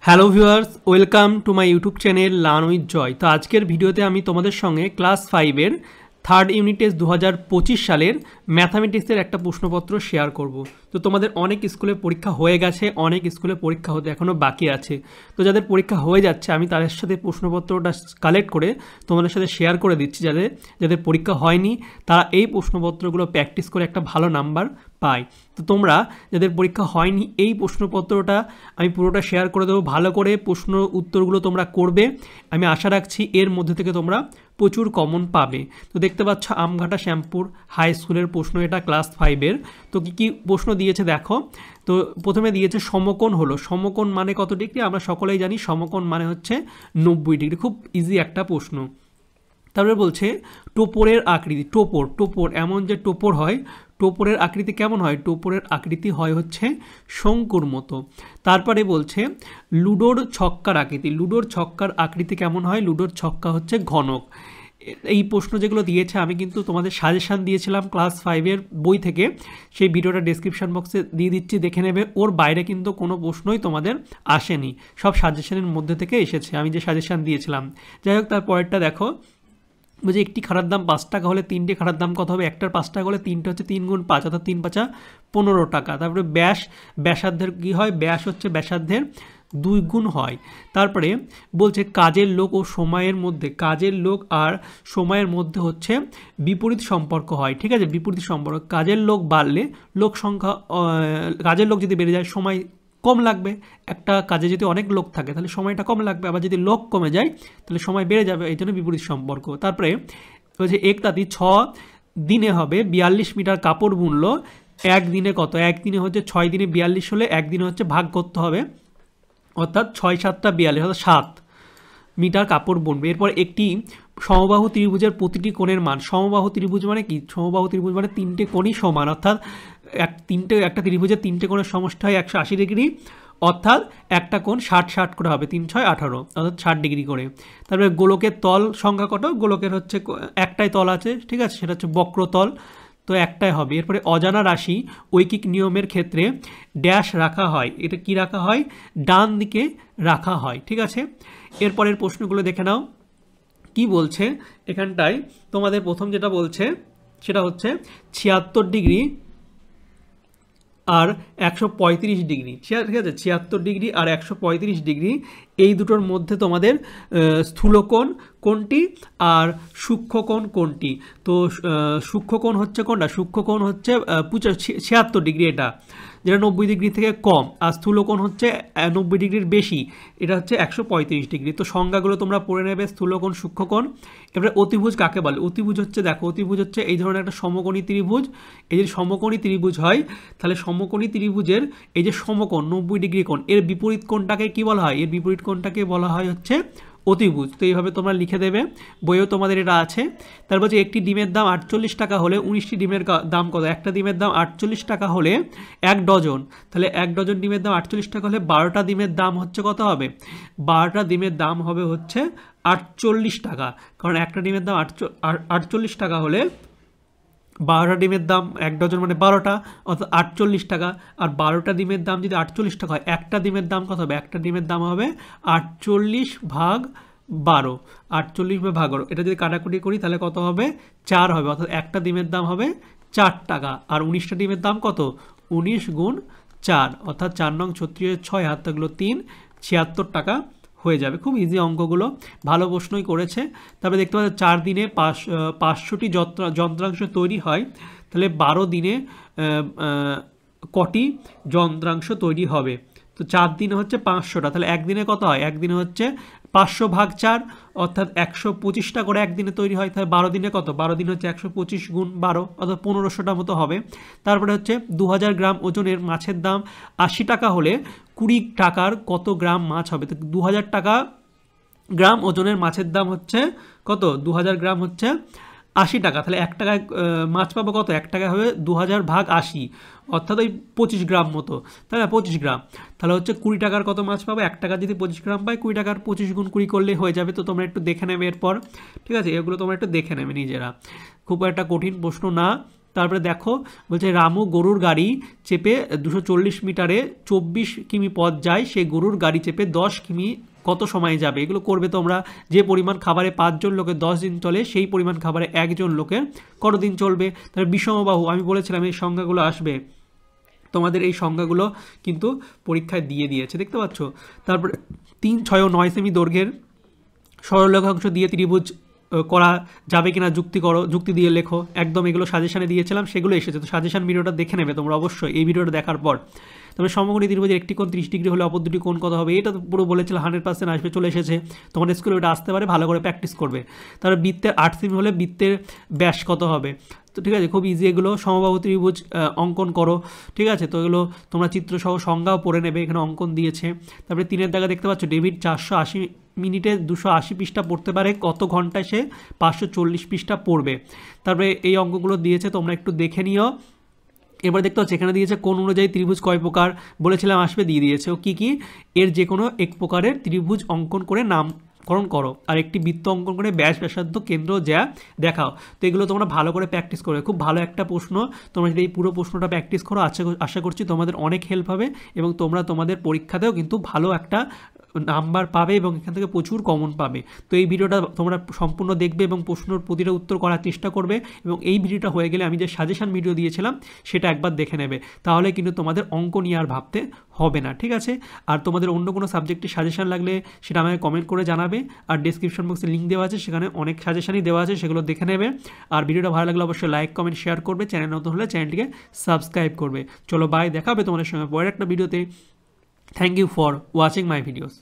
Hello viewers, welcome to my YouTube channel learn with Joy. তো আজকের ভিডিওতে আমি তোমাদের সঙ্গে ক্লাস 5-এর থার্ড ইউনিট টেস্ট 2025 সালের ম্যাথামেটিক্সের একটা প্রশ্নপত্র শেয়ার করব। তো তোমাদের অনেক স্কুলে পরীক্ষা হয়ে গেছে, অনেক স্কুলে পরীক্ষা হতে এখনও বাকি আছে। তো যাদের পরীক্ষা হয়ে যাচ্ছে আমি তাদের সাথে প্রশ্নপত্রটা কালেক্ট করে তোমাদের সাথে শেয়ার করে দিচ্ছি, যাদের পরীক্ষা হয়নি তারা এই প্রশ্নপত্রগুলো প্র্যাকটিস করে একটা ভালো নাম্বার পায়। তো তোমরা যাদের পরীক্ষা হয়নি এই প্রশ্নপত্রটা আমি পুরোটা শেয়ার করে দেবো, ভালো করে প্রশ্ন উত্তরগুলো তোমরা করবে। আমি আশা রাখছি এর মধ্যে থেকে তোমরা প্রচুর কমন পাবে। তো দেখতে পাচ্ছ আমঘাটা শ্যামপুর হাই স্কুলের প্রশ্ন, এটা ক্লাস 5-এর। তো কী প্রশ্ন দিয়েছে দেখো। তো প্রথমে দিয়েছে সমকোণ হলো, সমকোণ মানে কত ডিগ্রি? আমরা সকলেই জানি সমকোণ মানে হচ্ছে 90 ডিগ্রি। খুব ইজি একটা প্রশ্ন। তারপরে বলছে টোপরের আকৃতি, টোপর এমন যে টোপর হয়, টোপরের আকৃতি কেমন হয়? টোপরের আকৃতি হয় হচ্ছে শঙ্কুর মতো। তারপরে বলছে লুডোর ছক্কার আকৃতি, লুডোর ছক্কার আকৃতি কেমন হয়? লুডোর ছক্কা হচ্ছে ঘনক। এই প্রশ্ন যেগুলো দিয়েছে আমি কিন্তু তোমাদের সাজেশান দিয়েছিলাম ক্লাস 5-এর বই থেকে, সেই ভিডিওটা ডেসক্রিপশন বক্সে দিয়ে দিচ্ছি, দেখে নেবে। ওর বাইরে কিন্তু কোনো প্রশ্নই তোমাদের আসেনি, সব সাজেশানের মধ্যে থেকে এসেছে আমি যে সাজেশান দিয়েছিলাম। যাই হোক, তার পরেরটা দেখো। বলছে একটি খাতার দাম 5 টাকা হলে তিনটে খাতার দাম কত হবে? একটার 5 টাকা হলে তিনটে হচ্ছে 3 গুণ 5, অর্থাৎ 3 5 15 টাকা। তারপরে ব্যাসার্ধের কী হয়? ব্যাস হচ্ছে ব্যাসার্ধের 2 গুণ হয়। তারপরে বলছে কাজের লোক ও সময়ের মধ্যে, কাজের লোক আর সময়ের মধ্যে হচ্ছে বিপরীত সম্পর্ক হয়। ঠিক আছে, বিপরীত সম্পর্ক। কাজের লোক বাড়লে লোক সংখ্যা, কাজের লোক যদি বেড়ে যায় সময় কম লাগবে। একটা কাজে যদি অনেক লোক থাকে তাহলে সময়টা কম লাগবে, আবার যদি লোক কমে যায় তাহলে সময় বেড়ে যাবে, এই জন্য বিপরীত সম্পর্ক। তারপরে বলছে এক তাঁতি 6 দিনে হবে 42 মিটার কাপড় বুনলো, একদিনে কত? একদিনে হচ্ছে 6 দিনে 42 হলে একদিনে হচ্ছে ভাগ করতে হবে, অর্থাৎ 6 7 42, অর্থাৎ 7 মিটার কাপড় বুনবে। এরপর একটি সমবাহু ত্রিভুজের প্রতিটি কোণের মান, সমবাহু ত্রিভুজ মানে কি? সমবাহু ত্রিভুজ মানে তিনটে কোণই সমান, অর্থাৎ একটা ত্রিভুজের তিনটে কোণের সমষ্টি হয় 180 ডিগ্রি, অর্থাৎ একটা কোণ 60 60 করে হবে, 3 6 18, অর্থাৎ 60 ডিগ্রি করে। তারপরে গোলকের তল সংখ্যা কত? গোলকের হচ্ছে একটাই তল আছে, ঠিক আছে, সেটা হচ্ছে বক্রতল, তো একটাই হবে। এরপরে অজানা রাশি ঐকিক নিয়মের ক্ষেত্রে ড্যাশ রাখা হয়, এটা কি রাখা হয়? ডান দিকে রাখা হয়। ঠিক আছে, এরপরের প্রশ্নগুলো দেখে নাও কি বলছে। এখানটায় তোমাদের প্রথম যেটা বলছে সেটা হচ্ছে 76 ডিগ্রি আর 135 ডিগ্রি। ঠিক আছে, 76 ডিগ্রি আর 135 ডিগ্রি এই দুটোর মধ্যে তোমাদের স্থূলকোণ কোনটি আর সূক্ষ্মকোণ কোনটি? তো সূক্ষ্মকোণ হচ্ছে কোনটা? সূক্ষ্মকোণ হচ্ছে 76 ডিগ্রি, এটা যেটা 90 ডিগ্রি থেকে কম, আর স্থূলকোণ হচ্ছে 90 ডিগ্রির বেশি, এটা হচ্ছে 135 ডিগ্রি। তো সংজ্ঞাগুলো তোমরা পড়ে নেবে, স্থূলকোণ সূক্ষ্মকোণ। এবারে অতিভুজ কাকে বলে? অতিভুজ হচ্ছে, দেখো অতিভুজ হচ্ছে এই ধরনের একটা সমকোণী ত্রিভুজ। এই যে সমকোণী ত্রিভুজ হয়, তাহলে সমকোণী ত্রিভুজের এই যে সমকোণ 90 ডিগ্রি কোণ, এর বিপরীত কোণটাকে কি বলা হয়? এর বিপরীত কোণটাকে বলা হয় হচ্ছে অতিভুজ। তো এইভাবে তোমরা লিখে দেবে, বইয়েও তোমাদের এটা আছে। তারপর যে একটি ডিমের দাম 48 টাকা হলে 19টি ডিমের দাম কত? একটা ডিমের দাম 48 টাকা হলে 1 ডজন, তাহলে 1 ডজন ডিমের দাম 48 টাকা হলে 12টা ডিমের দাম হচ্ছে কত হবে? 12টা ডিমের দাম হবে হচ্ছে 48 টাকা, কারণ একটা ডিমের দাম 48 টাকা হলে 12টা ডিমের দাম 1 ডজন মানে 12টা, অর্থাৎ 48 টাকা। আর 12টা ডিমের দাম যদি 48 টাকা হয়, একটা ডিমের দাম কত হবে? একটা ডিমের দাম হবে 48 ভাগ 12, 48 ভাগ 12। এটা যদি কাটাকুটি করি তাহলে কত হবে? 4 হবে, অর্থাৎ একটা ডিমের দাম হবে 4 টাকা। আর 19টা ডিমের দাম কত? 19 গুণ 4, অর্থাৎ 4 নং 36 6 হাত থাকলো 3, 76 টাকা হয়ে যাবে। খুব ইজি অঙ্কগুলো, ভালো প্রশ্নই করেছে। তারপরে দেখতে পাচ্ছি 4 দিনে 500টি যন্ত্রাংশ তৈরি হয়, তাহলে 12 দিনে কটি যন্ত্রাংশ তৈরি হবে? তো 4 দিনে হচ্ছে 500টা, তাহলে একদিনে কত হয়? একদিনে হচ্ছে 500 ভাগ 4, অর্থাৎ 125টা করে একদিনে তৈরি হয়। তাহলে 12 দিনে কত? 12 দিনে হচ্ছে 125 গুণ 12, অর্থাৎ 1500টা মতো হবে। তারপরে হচ্ছে 2000 গ্রাম ওজনের মাছের দাম 80 টাকা হলে 20 টাকার কত গ্রাম মাছ হবে? তো 2000 টাকা গ্রাম ওজনের মাছের দাম হচ্ছে কত? 2000 গ্রাম হচ্ছে 80 টাকা, তাহলে 1 টাকায় মাছ পাবো কত? 1 টাকায় হবে 2000 ভাগ 80, অর্থাৎ ওই 25 গ্রাম মতো, তাই না? 25 গ্রাম, তাহলে হচ্ছে 20 টাকার কত মাছ পাবো? 1 টাকা যদি 25 গ্রাম পাই, 20 টাকার 25 গুণ 20 করলে হয়ে যাবে। তো তোমরা একটু দেখে নেবে এরপর, ঠিক আছে, এগুলো তোমরা একটু দেখে নেবে নিজেরা, খুব একটা কঠিন প্রশ্ন না। তারপরে দেখো বলছে রামু গরুর গাড়ি চেপে 240 মিটারে 24 কিমি পথ যায়, সে গরুর গাড়ি চেপে 10 কিমি কত সময় যাবে। এগুলো করবে তোমরা। যে পরিমাণ খাবারে 5 জন লোকের 10 দিন চলে, সেই পরিমাণ খাবারে 1 জন লোকের কতদিন চলবে। তাহলে বিষমবাহু, আমি বলেছিলাম এই সংখ্যাগুলো আসবে, তোমাদের এই সংখ্যাগুলো কিন্তু পরীক্ষায় দিয়ে দিয়েছে, দেখতে পাচ্ছ। তারপরে 3, 6 ও 9 সেমি দৈর্ঘ্যের সরলরেখাংশ দিয়ে ত্রিভুজ করা যাবে কিনা যুক্তি করো, যুক্তি দিয়ে লেখো। একদম এগুলো সাজেশানে দিয়েছিলাম, সেগুলো এসেছে, তো সাজেশান ভিডিওটা দেখে নেবে তোমরা অবশ্যই এই ভিডিওটা দেখার পর। তবে সমকোণী ত্রিভুজের একটি কোণ 30 ডিগ্রি হলে অপর দুটি কোণ কত হবে, এটা তো পুরো বলেছিল 100% আসবে, চলে এসেছে। তোমাদের স্কুলে ওটা আসতে পারে, ভালো করে প্র্যাকটিস করবে। তারপরে বৃত্তের 8 সেমি হলে বৃত্তের ব্যাস কত হবে। তো ঠিক আছে, খুব ইজি এগুলো। সমবাহু ত্রিভুজ অঙ্কন করো, ঠিক আছে। তো এগুলো তোমরা চিত্রসহ সংজ্ঞাও পড়ে নেবে, এখানে অঙ্কন দিয়েছে। তারপরে 3-এর দাগে দেখতে পাচ্ছ ডেভিড 480 মিনিটে 280 পৃষ্ঠা পড়তে পারে, কত ঘন্টায় সে 540 পৃষ্ঠা পড়বে। তারপরে এই অঙ্কগুলো দিয়েছে, তোমরা একটু দেখে নিও। এবার দেখতে পাচ্ছি এখানে দিয়েছে কোন অনুযায়ী ত্রিভুজ কয় প্রকার, বলেছিলাম আসবে, দিয়ে দিয়েছে। ও কী কী, এর যে কোনো এক প্রকারের ত্রিভুজ অঙ্কন করে নামকরণ করো, আর একটি বৃত্ত অঙ্কন করে ব্যাস ব্যাসার্ধ কেন্দ্র যা দেখাও। তো এগুলো তোমরা ভালো করে প্র্যাকটিস করবে, খুব ভালো একটা প্রশ্ন। তোমরা যদি এই পুরো প্রশ্নটা প্র্যাকটিস করো, আশা করছি তোমাদের অনেক হেল্প হবে এবং তোমরা তোমাদের পরীক্ষাতেও কিন্তু ভালো একটা নাম্বার পাবে এবং এখান থেকে প্রচুর কমন পাবে। তো এই ভিডিওটা তোমরা সম্পূর্ণ দেখবে এবং প্রশ্নের প্রতিটা উত্তর করার চেষ্টা করবে, এবং এই ভিডিওটা হয়ে গেলে আমি যে সাজেশান ভিডিও দিয়েছিলাম সেটা একবার দেখে নেবে, তাহলে কিন্তু তোমাদের অঙ্ক নিয়ে আর ভাবতে হবে না, ঠিক আছে। আর তোমাদের অন্য কোনো সাবজেক্টের সাজেশান লাগলে সেটা আমাকে কমেন্ট করে জানাবে, আর ডেসক্রিপশন বক্সে লিঙ্ক দেওয়া আছে, সেখানে অনেক সাজেশানই দেওয়া আছে, সেগুলো দেখে নেবে। আর ভিডিওটা ভালো লাগলে অবশ্যই লাইক কমেন্ট শেয়ার করবে, চ্যানেল নতুন হলে চ্যানেলটিকে সাবস্ক্রাইব করবে। চলো বাই, দেখা হবে তোমাদের সঙ্গে পরের একটা ভিডিওতে। Thank you for watching my videos.